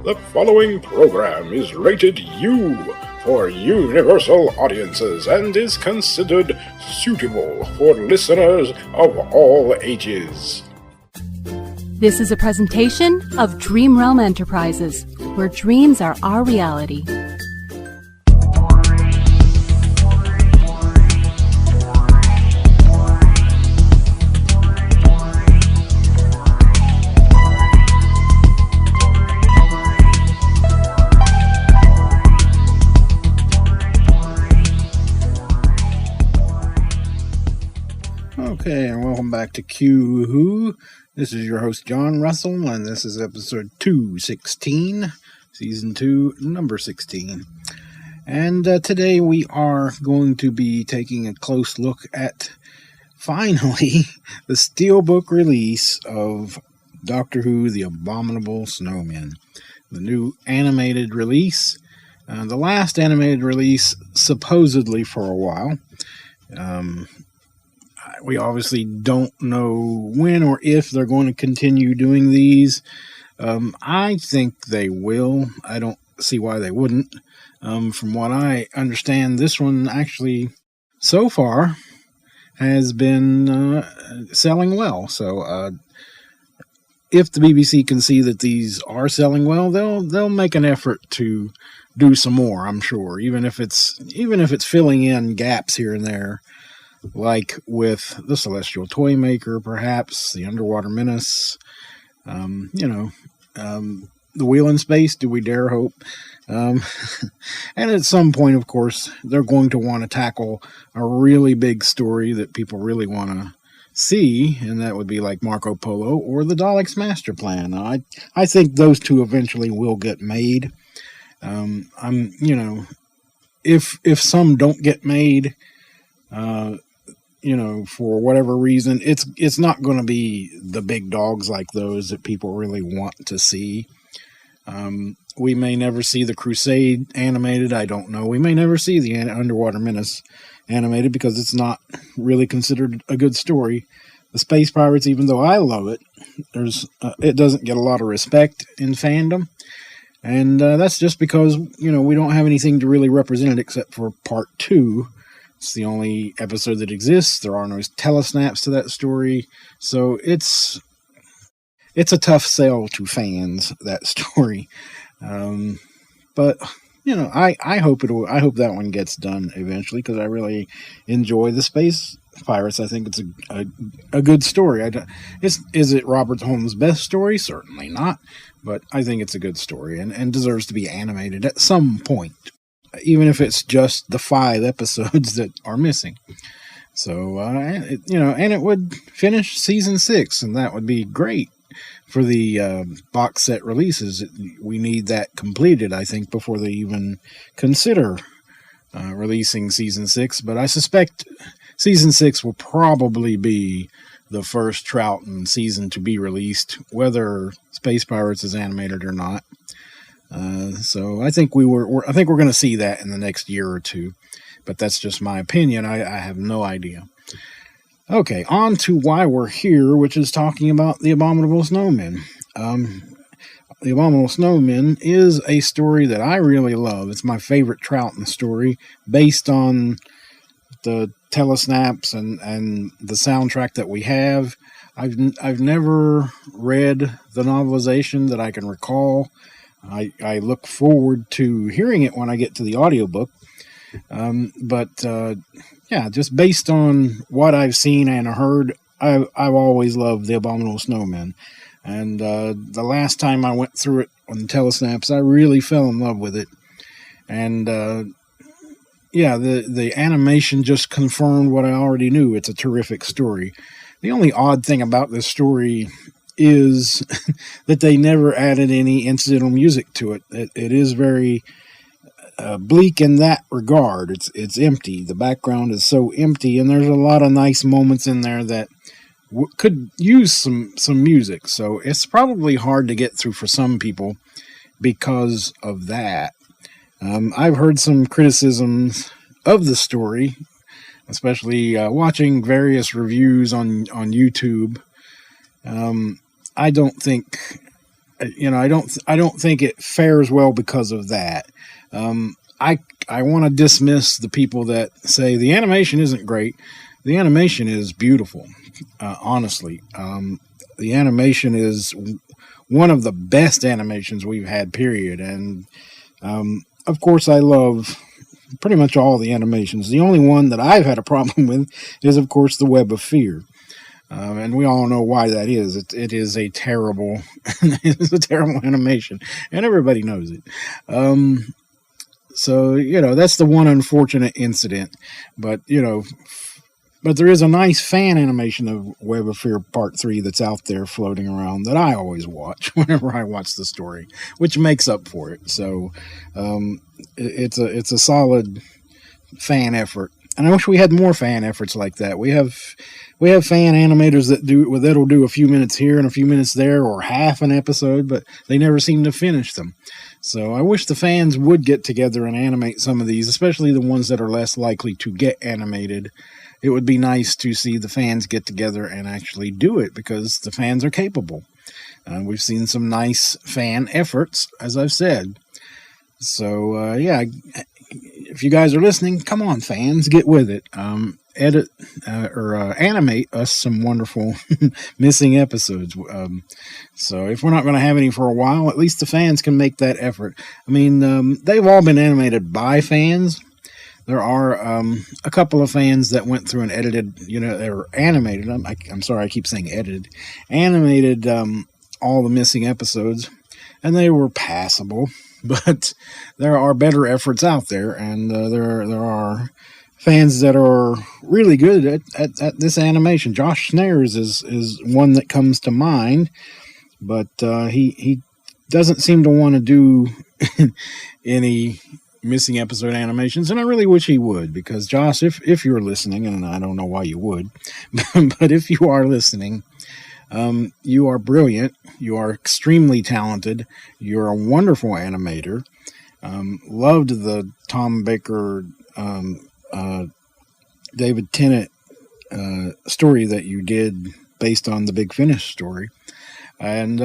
The following program is rated U for universal audiences and is considered suitable for listeners of all ages. This is a presentation of Dream Realm Enterprises, where dreams are our reality. Okay, and welcome back to Q-Who. This is your host, Jon Russell, and this is episode 216, season 2, number 16. And today we are going to be taking a close look at, finally, the steelbook release of Doctor Who, The Abominable Snowmen. The new animated release. The last animated release, supposedly for a while. We obviously don't know when or if they're going to continue doing these. I think they will. I don't see why they wouldn't. From what I understand, this one actually, so far, has been selling well. So, if the BBC can see that these are selling well, they'll make an effort to do some more, I'm sure. Even if it's filling in gaps here and there. Like with the Celestial Toymaker, perhaps, the Underwater Menace, the Wheel in Space, do we dare hope? And at some point, of course, they're going to want to tackle a really big story that people really want to see, and that would be like Marco Polo or the Daleks' Master Plan. I think those two eventually will get made. If some don't get made, for whatever reason, it's not going to be the big dogs like those that people really want to see. We may never see the Crusade animated. I don't know. We may never see the Underwater Menace animated because it's not really considered a good story. The Space Pirates, even though I love it, it doesn't get a lot of respect in fandom. And that's just because, we don't have anything to really represent it except for part 2. It's the only episode that exists. There are no telesnaps to that story. So it's a tough sell to fans, that story. But I hope that one gets done eventually because I really enjoy the Space Pirates. I think it's a good story. Is it Robert Holmes' best story? Certainly not. But I think it's a good story and deserves to be animated at some point. Even if it's just the 5 episodes that are missing. So, and it would finish season 6, and that would be great for the box set releases. We need that completed, I think, before they even consider releasing season 6. But I suspect season 6 will probably be the first Troughton season to be released, whether Space Pirates is animated or not. So I think we're going to see that in the next year or two, but that's just my opinion. I have no idea. Okay, on to why we're here, which is talking about the Abominable Snowmen. The Abominable Snowmen is a story that I really love. It's my favorite Troughton story, based on the telesnaps and the soundtrack that we have. I've never read the novelization that I can recall. I look forward to hearing it when I get to the audiobook. Just based on what I've seen and heard, I've always loved the Abominable Snowmen. And the last time I went through it on the telesnaps, I really fell in love with it. And the animation just confirmed what I already knew. It's a terrific story. The only odd thing about this story is that they never added any incidental music to it. It is very bleak in that regard. It's empty. The background is so empty, and there's a lot of nice moments in there that could use some music. So it's probably hard to get through for some people because of that. I've heard some criticisms of the story, especially watching various reviews on YouTube. I don't think I don't think it fares well because of that. I want to dismiss the people that say the animation isn't great. The animation is beautiful, honestly. The animation is one of the best animations we've had, period. And, of course, I love pretty much all the animations. The only one that I've had a problem with is, of course, the Web of Fear. And we all know why that is. It is a terrible, it's a terrible animation, and everybody knows it. So, that's the one unfortunate incident. But there is a nice fan animation of Web of Fear Part 3 that's out there floating around that I always watch whenever I watch the story, which makes up for it. So, it's a solid fan effort. And I wish we had more fan efforts like that. We have fan animators that'll do a few minutes here and a few minutes there, or half an episode, but they never seem to finish them. So I wish the fans would get together and animate some of these, especially the ones that are less likely to get animated. It would be nice to see the fans get together and actually do it, because the fans are capable. We've seen some nice fan efforts, as I've said. So, if you guys are listening, come on, fans, get with it. Edit or animate us some wonderful missing episodes. So if we're not going to have any for a while, at least the fans can make that effort. I mean, they've all been animated by fans. There are a couple of fans that went through and edited, they were animated. I'm sorry, I keep saying edited. Animated all the missing episodes, and they were passable. But there are better efforts out there, and there are fans that are really good at this animation. Josh Snares is one that comes to mind, but he doesn't seem to want to do any missing episode animations, and I really wish he would, because Josh, if you're listening, and I don't know why you would, but if you are listening, you are brilliant. You are extremely talented. You're a wonderful animator. Loved the Tom Baker, David Tennant story that you did based on the Big Finish story. And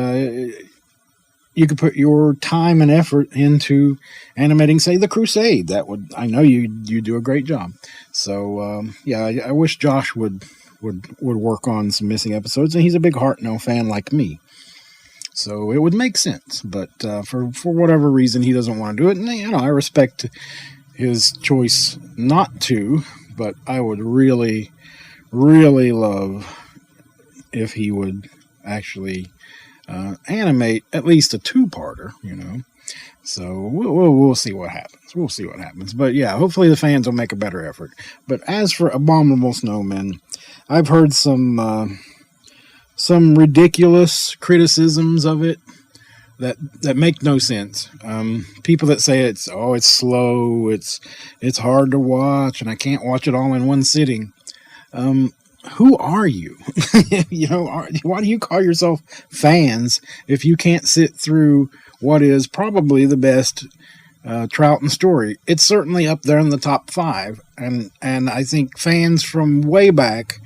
you could put your time and effort into animating, say, The Crusade. I know you do a great job. So, I wish Josh would work on some missing episodes, and he's a big Hartnell fan like me, so it would make sense. But for whatever reason, he doesn't want to do it, and I respect his choice not to. But I would really, really love if he would actually animate at least a two-parter, So we'll see what happens. We'll see what happens. But yeah, hopefully the fans will make a better effort. But as for Abominable Snowmen, I've heard some ridiculous criticisms of it that make no sense. People that say it's slow, it's hard to watch, and I can't watch it all in one sitting. Who are you? Why do you call yourself fans if you can't sit through what is probably the best Troughton story? It's certainly up there in the top 5, and I think fans from way back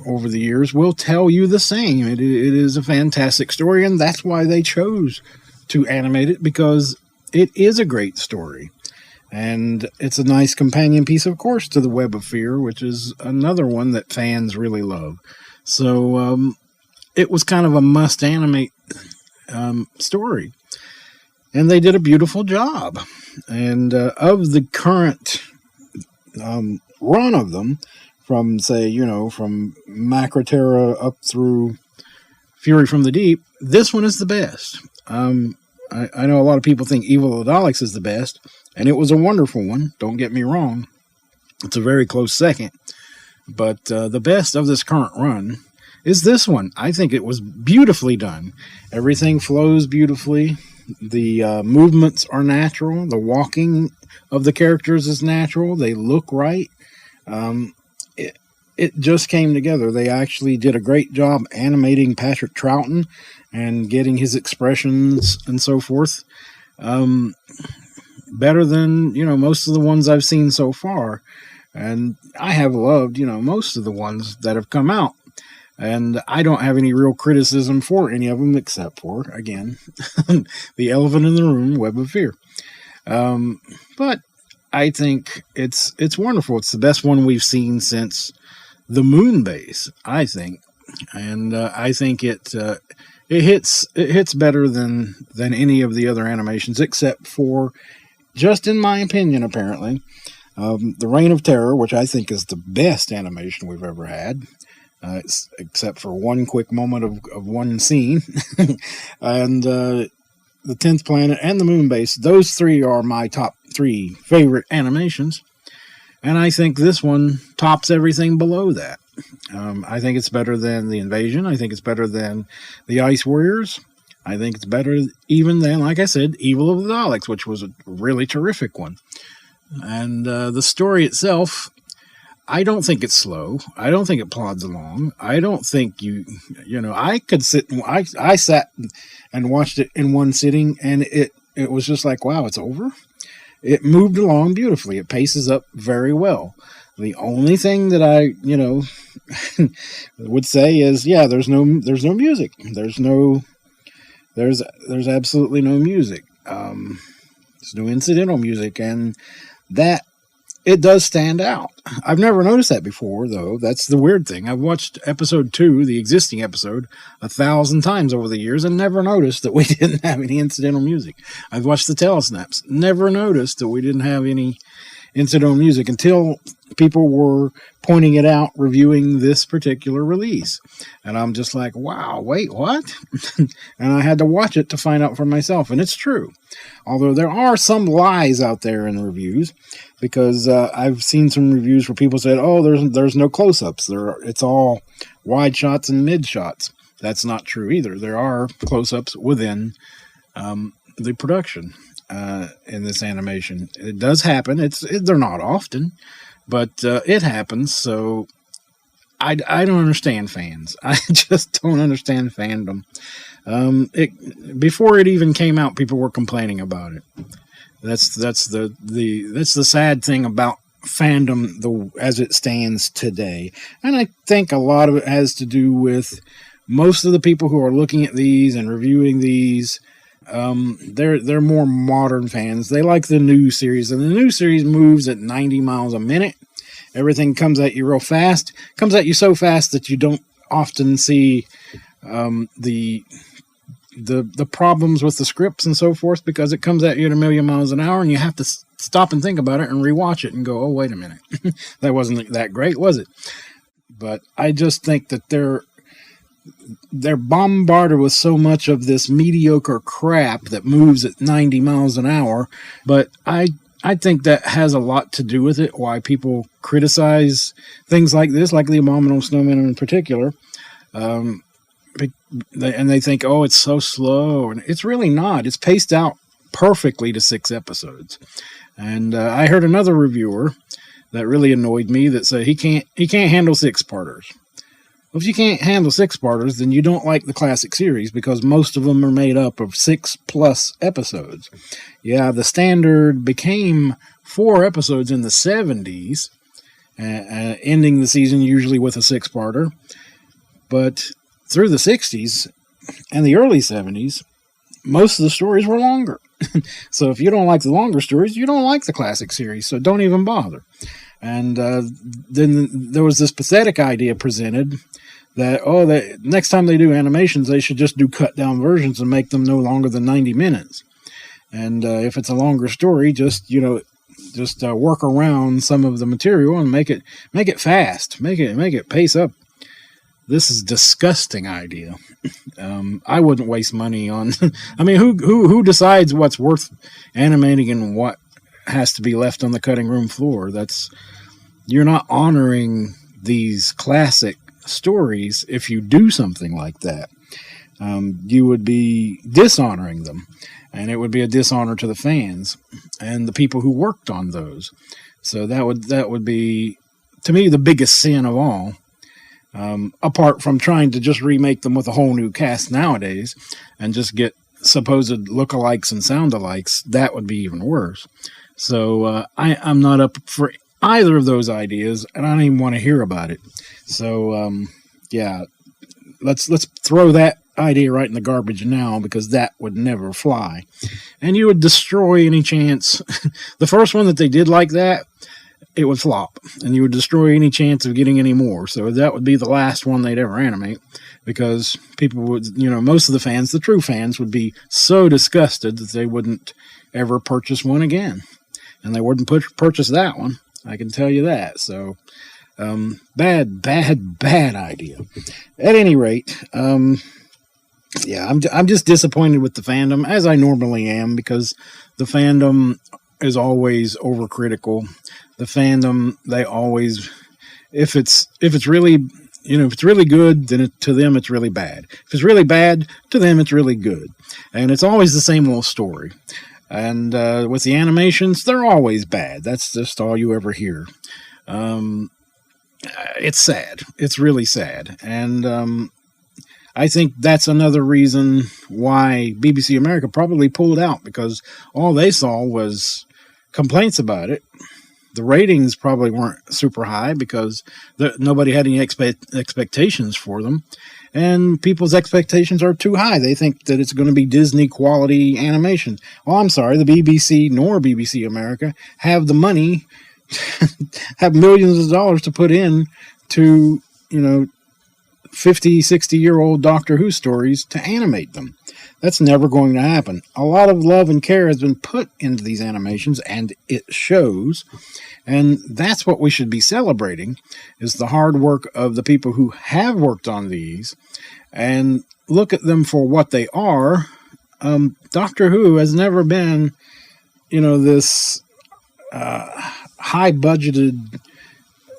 over the years will tell you the same. It is a fantastic story, and that's why they chose to animate it, because it is a great story. And it's a nice companion piece, of course, to the Web of Fear, which is another one that fans really love. So it was kind of a must-animate story. And they did a beautiful job. And of the current run of them, from, say, from Macroterra up through Fury from the Deep, this one is the best. I know a lot of people think Evil of the Daleks is the best, and it was a wonderful one, don't get me wrong. It's a very close second. But the best of this current run is this one. I think it was beautifully done. Everything flows beautifully. The movements are natural. The walking of the characters is natural. They look right. It just came together. They actually did a great job animating Patrick Troughton and getting his expressions and so forth. Better than, most of the ones I've seen so far. And I have loved, most of the ones that have come out. And I don't have any real criticism for any of them except for, again, the elephant in the room, Web of Fear. But I think it's wonderful. It's the best one we've seen since the Moon Base, I think. And I think it hits better than any of the other animations, except for, just in my opinion, apparently, the Reign of Terror, which I think is the best animation we've ever had, except for one quick moment of one scene, and the 10th Planet and the Moon Base. Those three are my top 3 favorite animations, and I think this one tops everything below that. I think it's better than The Invasion. I think it's better than The Ice Warriors. I think it's better even than, like I said, Evil of the Daleks, which was a really terrific one. And the story itself, I don't think it's slow. I don't think it plods along. I don't think I could sit and I sat and watched it in one sitting, and it was just like, wow, it's over. It moved along beautifully. It paces up very well. The only thing that I, would say is, yeah, there's no music. There's absolutely no music. There's no incidental music, and that it does stand out. I've never noticed that before, though. That's the weird thing. I've watched episode 2, the existing episode, 1,000 times over the years and never noticed that we didn't have any incidental music. I've watched the telesnaps, never noticed that we didn't have any incidental music until people were pointing it out, reviewing this particular release. And I'm just like, wow, wait, what? And I had to watch it to find out for myself. And it's true. Although there are some lies out there in the reviews, because I've seen some reviews where people said, oh, there's no close-ups. It's all wide shots and mid shots. That's not true either. There are close-ups within the production in this animation. It does happen. They're not often, but it happens. So I don't understand fans. I just don't understand fandom. Before it even came out, people were complaining about it. That's the sad thing about fandom as it stands today. And I think a lot of it has to do with most of the people who are looking at these and reviewing these. They're more modern fans. They like the new series, and the new series moves at 90 miles a minute. Everything comes at you real fast. Comes at you so fast that you don't often see the problems with the scripts and so forth, because it comes at you at 1,000,000 miles an hour, and you have to stop and think about it and rewatch it and go, oh, wait a minute. That wasn't that great, was it? But I just think that they're bombarded with so much of this mediocre crap that moves at 90 miles an hour. But I think that has a lot to do with it, why people criticize things like this, like the Abominable Snowmen in particular. And they think, oh, it's so slow. And it's really not. It's paced out perfectly to 6 episodes. And I heard another reviewer that really annoyed me that said he can't handle 6-parters. Well, if you can't handle 6-parters, then you don't like the classic series, because most of them are made up of 6+ episodes. Yeah, the standard became 4 episodes in the 70s, ending the season usually with a 6-parter. But through the 60s and the early 70s, most of the stories were longer. So if you don't like the longer stories, you don't like the classic series, so don't even bother. And then there was this pathetic idea presented that next time they do animations, they should just do cut-down versions and make them no longer than 90 minutes. And if it's a longer story, just work around some of the material and make it fast, make it pace up. This is a disgusting idea. I wouldn't waste money on. I mean, who decides what's worth animating and what has to be left on the cutting room floor? You're not honoring these classic stories if you do something like that. You would be dishonoring them, and it would be a dishonor to the fans and the people who worked on those. So that would be, to me, the biggest sin of all. Apart from trying to just remake them with a whole new cast nowadays and just get supposed lookalikes and sound-alikes, that would be even worse. So I'm not up for either of those ideas, and I don't even want to hear about it. So, yeah, let's throw that idea right in the garbage now, because that would never fly. And you would destroy any chance. The first one that they did like that, it would flop, and you would destroy any chance of getting any more. So that would be the last one they'd ever animate, because people would, most of the fans, the true fans, would be so disgusted that they wouldn't ever purchase one again. And they wouldn't purchase that one, I can tell you that. So, bad idea. At any rate, yeah, I'm just disappointed with the fandom, as I normally am, because the fandom is always overcritical. The fandom, they always, if it's really, if it's really good, then to them it's really bad. If it's really bad, to them it's really good. And it's always the same old story. And with the animations, they're always bad. That's just all you ever hear. It's sad. It's really sad. And I think that's another reason why BBC America probably pulled out, because all they saw was complaints about it. The ratings probably weren't super high because nobody had any expectations for them. And people's expectations are too high. They think that it's going to be Disney quality animation. Well, I'm sorry, the BBC nor BBC America have the money, have millions of dollars to put in to, 50, 60-year-old Doctor Who stories to animate them. That's never going to happen. A lot of love and care has been put into these animations, and it shows. And that's what we should be celebrating, is the hard work of the people who have worked on these, and look at them for what they are. Doctor Who has never been, this high-budgeted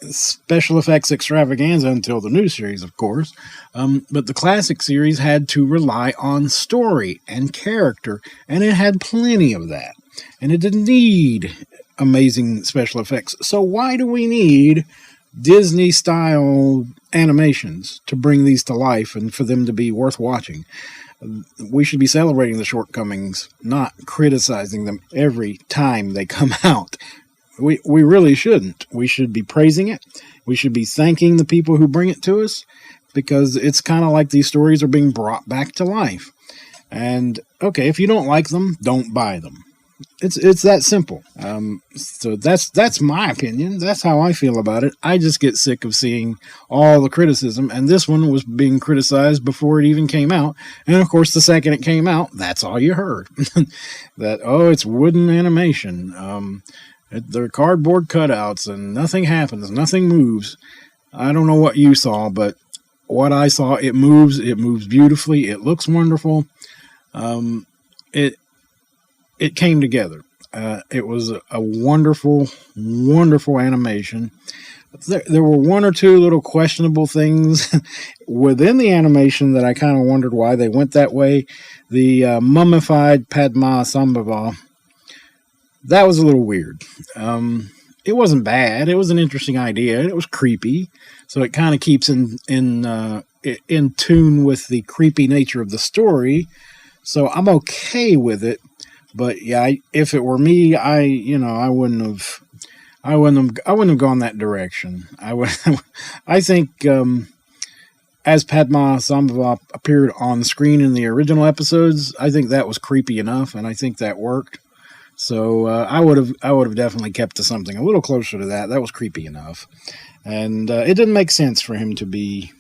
special effects extravaganza until the new series, of course. But the classic series had to rely on story and character, and it had plenty of that. And it didn't need amazing special effects. So why do we need Disney-style animations to bring these to life and for them to be worth watching? We should be celebrating the shortcomings, not criticizing them every time they come out. We really shouldn't. We should be praising it. We should be thanking the people who bring it to us, because it's kind of like these stories are being brought back to life. And, okay, if you don't like them, don't buy them. It's that simple. So that's my opinion. That's how I feel about it. I just get sick of seeing all the criticism, and this one was being criticized before it even came out. And, of course, the second it came out, that's all you heard. That, it's wooden animation. They're cardboard cutouts and nothing happens, nothing moves. I don't know what you saw, but what I saw, it moves beautifully, it looks wonderful. It came together. It was a wonderful, wonderful animation. There were one or two little questionable things within the animation that I kind of wondered why they went that way. The mummified Padmasambhava, that was a little weird. It wasn't bad. It was an interesting idea. It was creepy, so it kind of keeps in tune with the creepy nature of the story. So I'm okay with it. But yeah, if it were me, I wouldn't have gone that direction. I think as Padmasambhava appeared on screen in the original episodes, I think that was creepy enough, and I think that worked. So I would have definitely kept to something a little closer to that. That was creepy enough, and it didn't make sense for him to be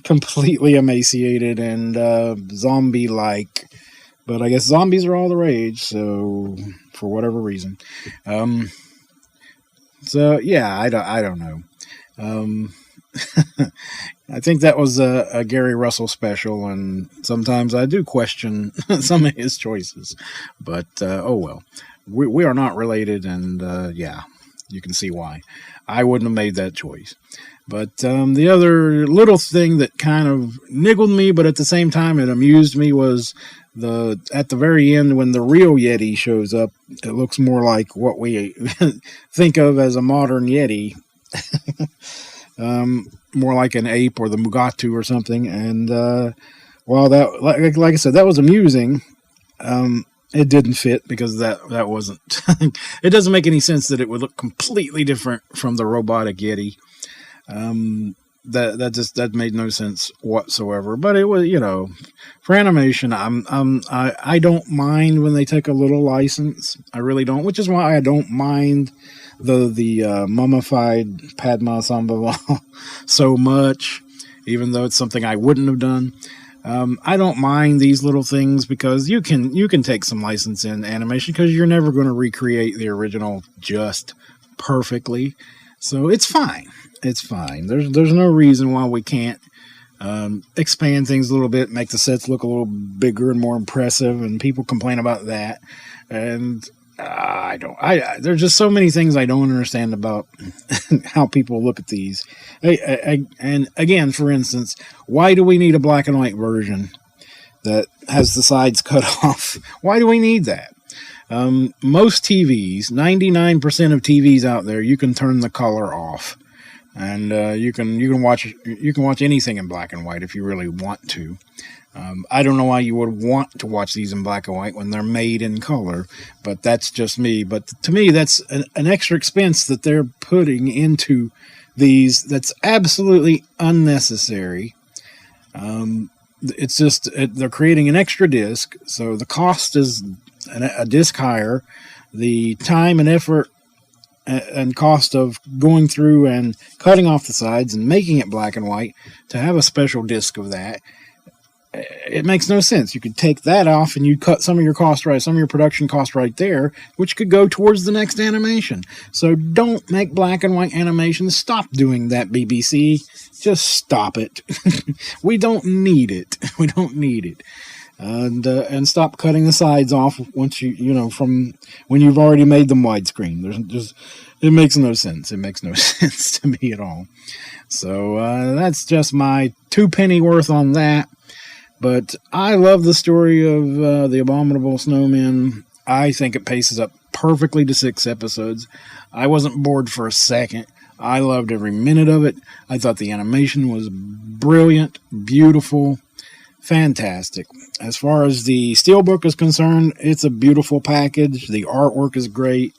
completely emaciated and zombie-like. But I guess zombies are all the rage, so for whatever reason. So yeah, I don't know. I think that was a Gary Russell special, and sometimes I do question some of his choices. But oh well, we are not related, and yeah, you can see why. I wouldn't have made that choice. But the other little thing that kind of niggled me, but at the same time it amused me, was at the very end when the real Yeti shows up. It looks more like what we think of as a modern Yeti. More like an ape or the Mugatu or something. And while that, like I said, that was amusing, it didn't fit because that wasn't. It doesn't make any sense that it would look completely different from the robotic Yeti. that made no sense whatsoever. But it was, for animation, I don't mind when they take a little license. I really don't, which is why I don't mind the mummified Padma Sambhaval so much, even though it's something I wouldn't have done. I don't mind these little things because you can take some license in animation because you're never going to recreate the original just perfectly. So it's fine. It's fine. There's no reason why we can't expand things a little bit, make the sets look a little bigger and more impressive, and people complain about that. And there's just so many things I don't understand about how people look at these. And again, for instance, why do we need a black and white version that has the sides cut off? Why do we need that? Most TVs, 99% of TVs out there, you can turn the color off, and you can watch anything in black and white if you really want to. I don't know why you would want to watch these in black and white when they're made in color, but that's just me. But to me, that's an extra expense that they're putting into these that's absolutely unnecessary. It's just they're creating an extra disc, so the cost is a disc higher. The time and effort and cost of going through and cutting off the sides and making it black and white to have a special disc of that, it makes no sense. You could take that off and you cut some of your cost right, some of your production cost right there, which could go towards the next animation. So don't make black and white animations. Stop doing that, BBC. Just stop it. We don't need it. We don't need it. And stop cutting the sides off once from when you've already made them widescreen. It makes no sense. It makes no sense to me at all. So that's just my 2 penny worth on that. But I love the story of the Abominable Snowmen. I think it paces up perfectly to 6 episodes. I wasn't bored for a second. I loved every minute of it. I thought the animation was brilliant, beautiful, fantastic. As far as the steelbook is concerned, it's a beautiful package. The artwork is great.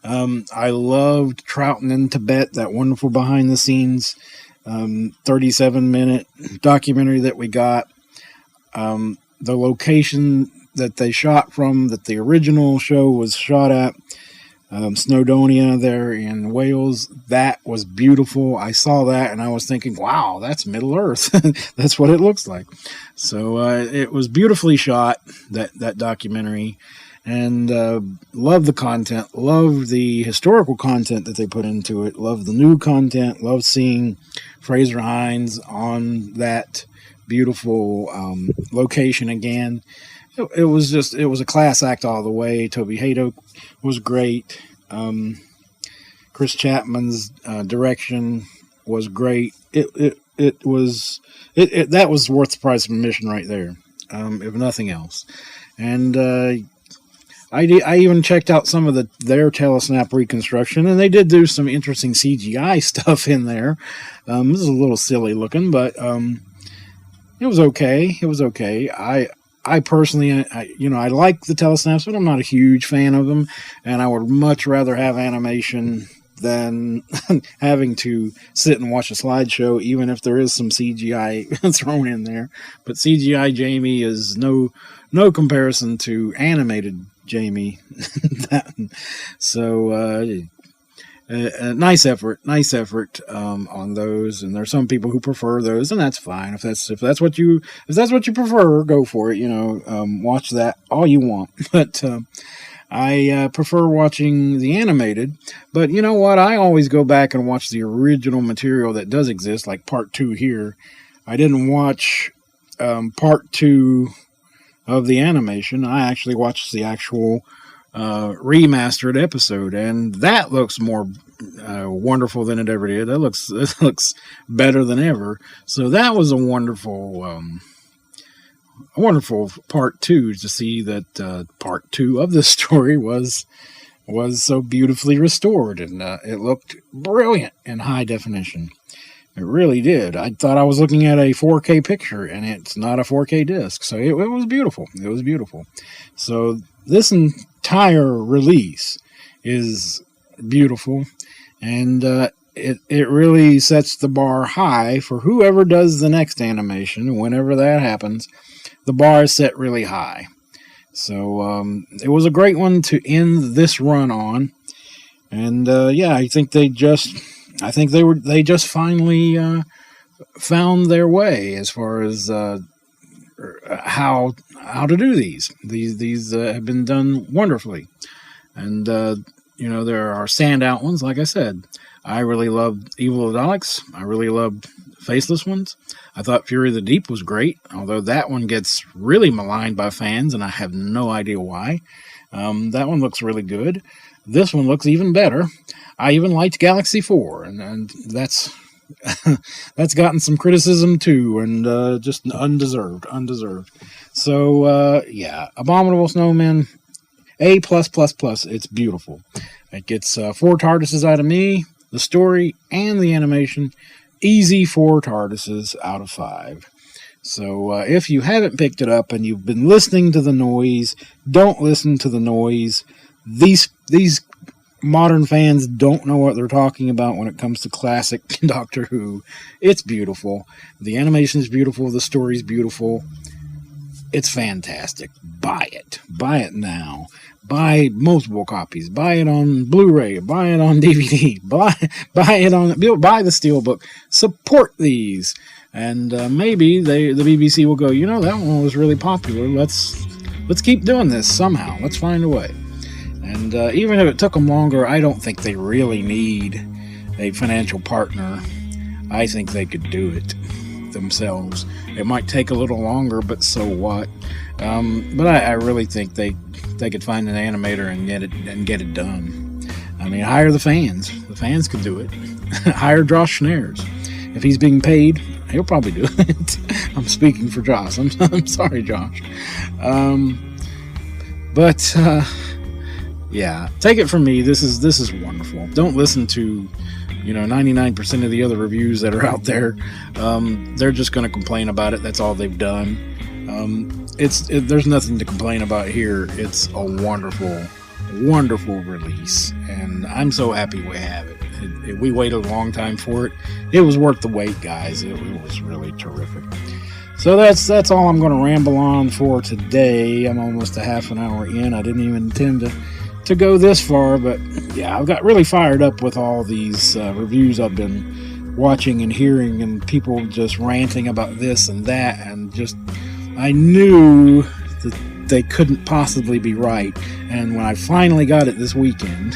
I loved Troughton in Tibet, that wonderful behind-the-scenes 37-minute documentary that we got. The location that they shot from, that the original show was shot at, Snowdonia there in Wales, that was beautiful. I saw that and I was thinking, wow, that's Middle Earth. That's what it looks like. So it was beautifully shot, that documentary, and love the content, love the historical content that they put into it, love the new content, love seeing Fraser Hines on that beautiful location again. It was a class act all the way. Toby Haydock was great. Chris Chapman's direction was great. That was worth the price of admission right there, if nothing else. And I even checked out some of their Telesnap reconstruction, and they did do some interesting CGI stuff in there. This is a little silly looking, but it was okay. It was okay. I personally, I like the telesnaps, but I'm not a huge fan of them, and I would much rather have animation than having to sit and watch a slideshow, even if there is some CGI thrown in there. But CGI Jamie is no comparison to animated Jamie. So, nice effort on those, and there's some people who prefer those, and that's fine. If that's what you prefer, go for it. Watch that all you want. But I prefer watching the animated. But you know what? I always go back and watch the original material that does exist, like part 2 here. I didn't watch part 2 of the animation. I actually watched the actual remastered episode, and that looks more wonderful than it ever did. It looks better than ever. So that was a wonderful part 2 to see that part 2 of the story was so beautifully restored, and it looked brilliant in high definition. It really did. I thought I was looking at a 4K picture, and it's not a 4K disc. So it was beautiful. It was beautiful. So this entire release is beautiful, and it really sets the bar high for whoever does the next animation. Whenever that happens, the bar is set really high. So it was a great one to end this run on, and I think they just finally found their way as far as how to do these. These have been done wonderfully, and there are standout ones. Like I said, I really loved Evil Daleks. I really loved Faceless Ones. I thought Fury of the Deep was great, although that one gets really maligned by fans, and I have no idea why. That one looks really good. This one looks even better. I even liked Galaxy 4, and that's that's gotten some criticism too, and just undeserved. So Abominable Snowmen, A+++. It's beautiful. It gets 4 TARDISes out of me, the story, and the animation. Easy 4 TARDISes out of 5. So if you haven't picked it up and you've been listening to the noise, don't listen to the noise. These modern fans don't know what they're talking about when it comes to classic Doctor Who. It's beautiful. The animation is beautiful. The story's beautiful. It's fantastic. Buy it. Buy it now. Buy multiple copies. Buy it on Blu-ray. Buy it on DVD. Buy the steelbook. Support these. And maybe the BBC will go, that one was really popular. Let's keep doing this somehow. Let's find a way. And even if it took them longer, I don't think they really need a financial partner. I think they could do it themselves. It might take a little longer, but so what? But I really think they could find an animator and get it done. I mean, hire the fans. The fans could do it. Hire Josh Schneers. If he's being paid, he'll probably do it. I'm speaking for Josh. I'm sorry, Josh. Take it from me. This is wonderful. Don't listen to 99% of the other reviews that are out there. They're just going to complain about it. That's all they've done. There's nothing to complain about here. It's a wonderful, wonderful release, and I'm so happy we have it. We waited a long time for it. It was worth the wait, guys. It was really terrific. So that's all I'm going to ramble on for today. I'm almost a half an hour in. I didn't even intend to go this far, but yeah, I've got really fired up with all these reviews I've been watching and hearing, and people just ranting about this and that, and just I knew that they couldn't possibly be right. And when I finally got it this weekend,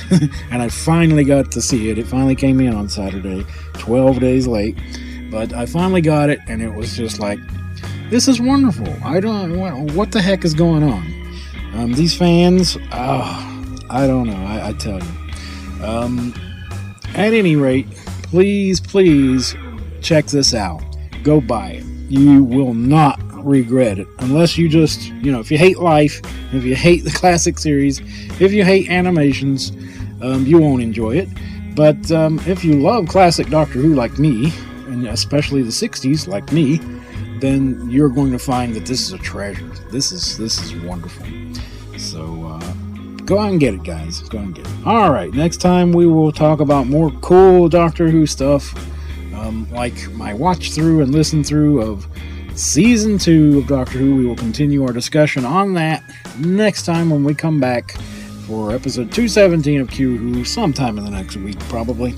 and I finally got to see it, it finally came in on Saturday, 12 days late, but I finally got it, and it was just like, this is wonderful. What the heck is going on? These fans, I don't know, I tell you. At any rate, please check this out. Go buy it. You will not regret it, unless you just, if you hate life, if you hate the classic series, if you hate animations, you won't enjoy it. But if you love classic Doctor Who like me, and especially the 60s like me, then you're going to find that this is a treasure. This is wonderful. So go out and get it, guys. Go out and get it. Alright, next time we will talk about more cool Doctor Who stuff, like my watch through and listen through of Season 2 of Doctor Who. We will continue our discussion on that next time when we come back for episode 217 of Q-Who, sometime in the next week, probably.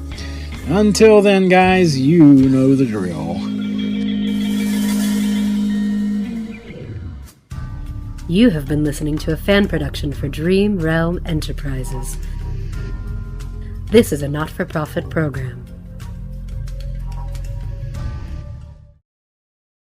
Until then, guys, you know the drill. You have been listening to a fan production for Dream Realm Enterprises. This is a not-for-profit program.